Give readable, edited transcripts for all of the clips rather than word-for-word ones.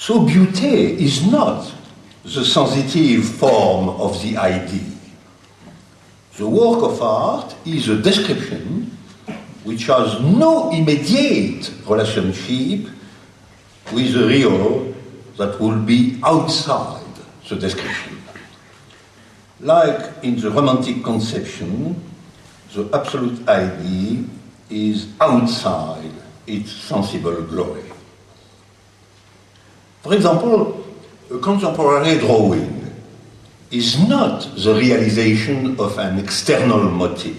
So beauty is not the sensitive form of the idea. The work of art is a description which has no immediate relationship with the real that will be outside the description. Like in the romantic conception, the absolute idea is outside its sensible glory. For example, a contemporary drawing is not the realization of an external motive.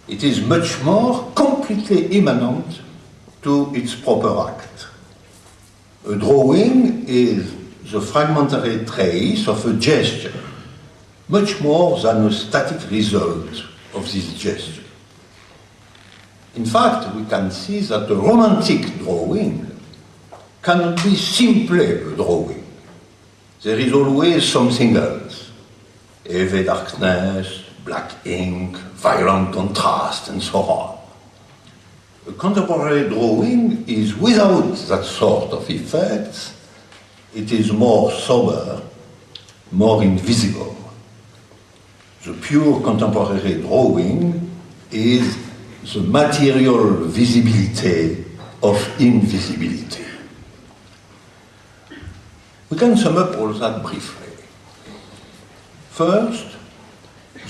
It is much more completely immanent to its proper act. A drawing is the fragmentary trace of a gesture, much more than a static result of this gesture. In fact, we can see that a romantic drawing cannot be simply a drawing. There is always something else. Heavy darkness, black ink, violent contrast, and so on. A contemporary drawing is without that sort of effects. It is more sober, more invisible. The pure contemporary drawing is the material visibility of invisibility. We can sum up all that briefly. First,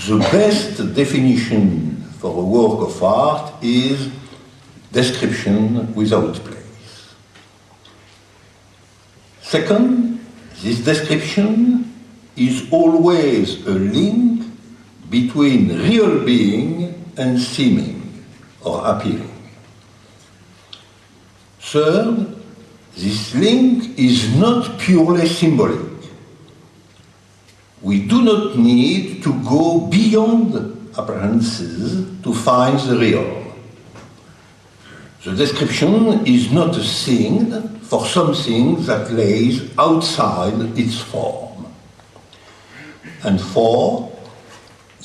the best definition for a work of art is description without place. Second, this description is always a link between real being and seeming or appearing. Third, this link is not purely symbolic. We do not need to go beyond appearances to find the real. The description is not a thing for something that lays outside its form. And four,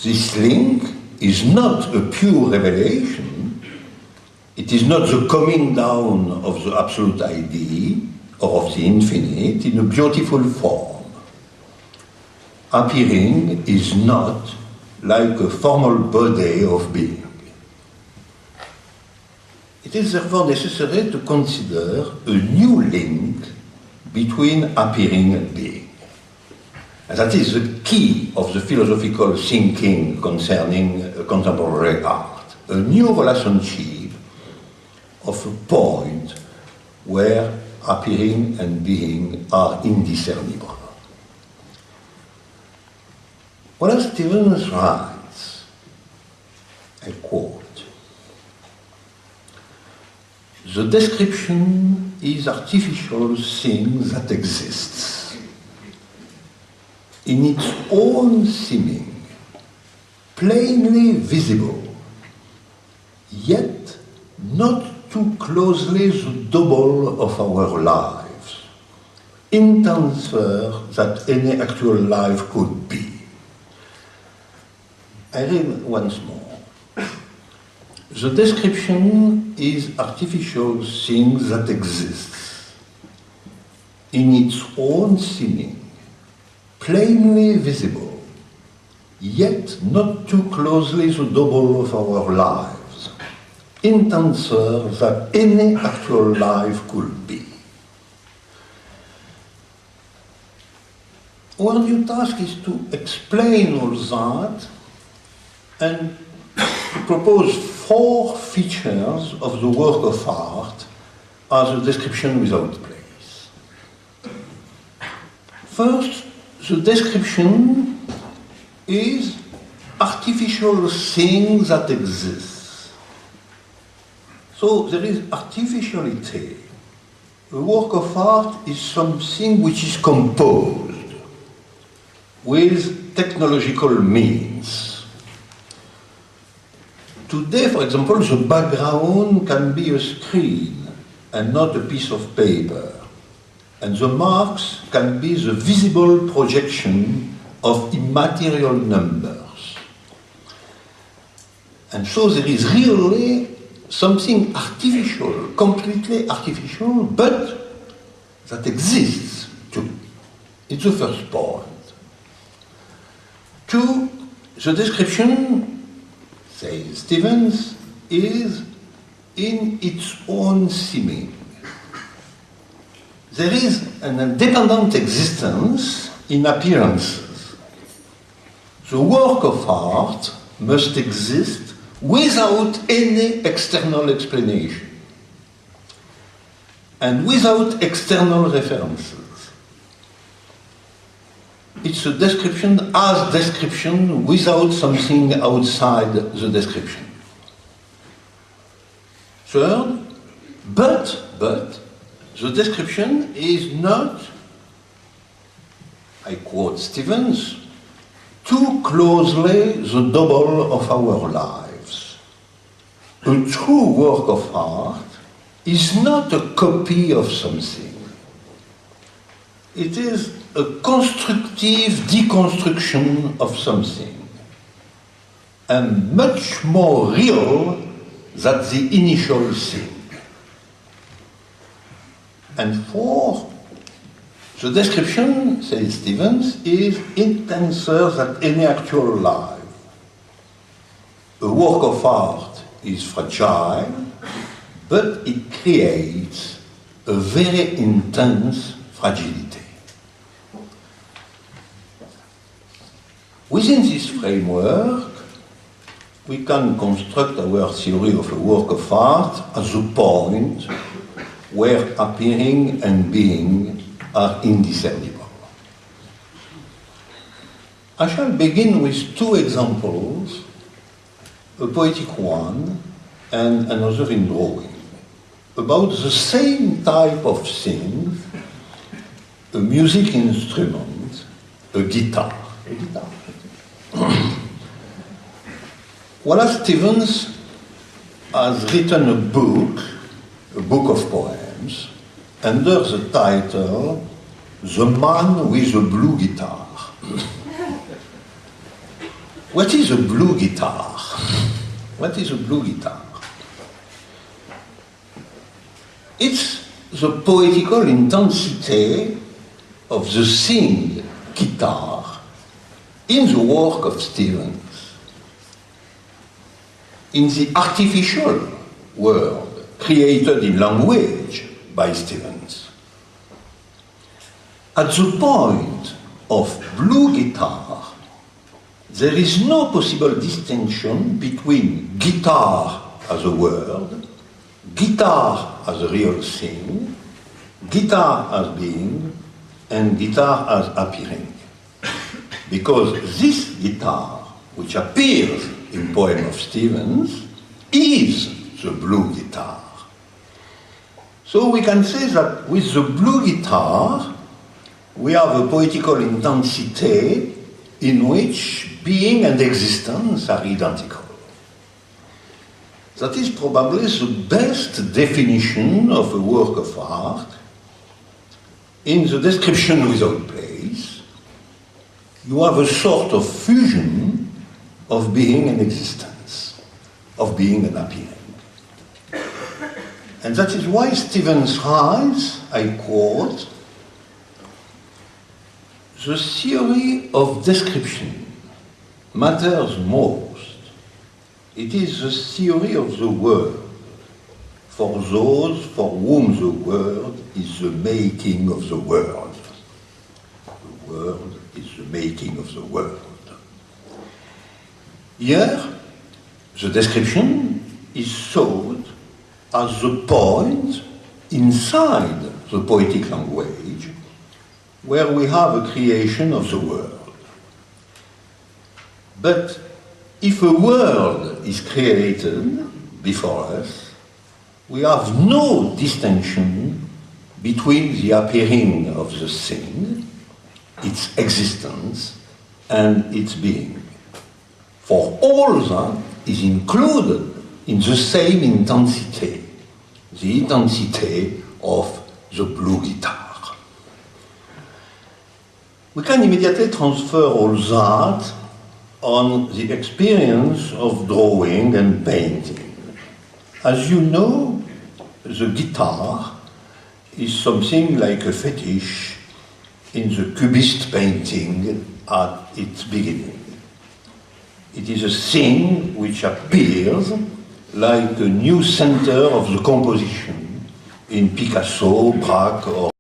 this link is not a pure revelation. It is not the coming down of the absolute idea or of the infinite in a beautiful form. Appearing is not like a formal body of being. It is therefore necessary to consider a new link between appearing and being. And that is the key of the philosophical thinking concerning contemporary art. A new relationship of a point where appearing and being are indiscernible. Wallace Stevens writes, I quote, "The description is artificial thing that exists in its own seeming, plainly visible, yet not too closely the double of our lives, intenser than any actual life could be." I read once more. The description is artificial thing that exists in its own seeming, plainly visible, yet not too closely the double of our lives, intenser than any actual life could be. Our new task is to explain all that and to propose 4 features of the work of art as a description without place. First, the description is artificial thing that exists. So there is artificiality. A work of art is something which is composed with technological means. Today, for example, the background can be a screen and not a piece of paper. And the marks can be the visible projection of immaterial numbers. And so there is really something artificial, completely artificial, but that exists too. It's the first point. Two, the description, says Stevens, is in its own seeming. There is an independent existence in appearances. The work of art must exist without any external explanation and without external references. It's a description as description without something outside the description. Third, but the description is not, I quote Stevens, too closely the double of our lives. A true work of art is not a copy of something. It is a constructive deconstruction of something, and much more real than the initial thing. And four, the description, says Stevens, is intenser than any actual life. A work of art is fragile, but it creates a very intense fragility. Within this framework, we can construct our theory of a work of art as a point where appearing and being are indiscernible. I shall begin with two examples, a poetic one and another in drawing, about the same type of thing, a music instrument, a guitar. Wallace Stevens has written a book of poems, under the title, The Man with a Blue Guitar. What is a blue guitar? What is a blue guitar? It's the poetical intensity of the thing guitar in the work of Stevens, in the artificial world created in language by Stevens. At the point of blue guitar, there is no possible distinction between guitar as a word, guitar as a real thing, guitar as being, and guitar as appearing. Because this guitar, which appears in poem of Stevens, is the blue guitar. So we can say that with the blue guitar, we have a poetical intensity in which being and existence are identical. That is probably the best definition of a work of art. In the description without place, you have a sort of fusion of being and existence, of being and appearing. And that is why Stevens writes, I quote, "The theory of description matters most. It is the theory of the word, for those for whom the word is the making of the world." The word is the making of the world. Here, the description is sought as the point inside the poetic language where we have a creation of the world. But if a world is created before us, we have no distinction between the appearing of the thing, its existence, and its being. For all that is included in the same intensity, the intensity of the blue guitar. We can immediately transfer all that on the experience of drawing and painting. As you know, the guitar is something like a fetish in the Cubist painting at its beginning. It is a thing which appears like a new center of the composition in Picasso, Braque, or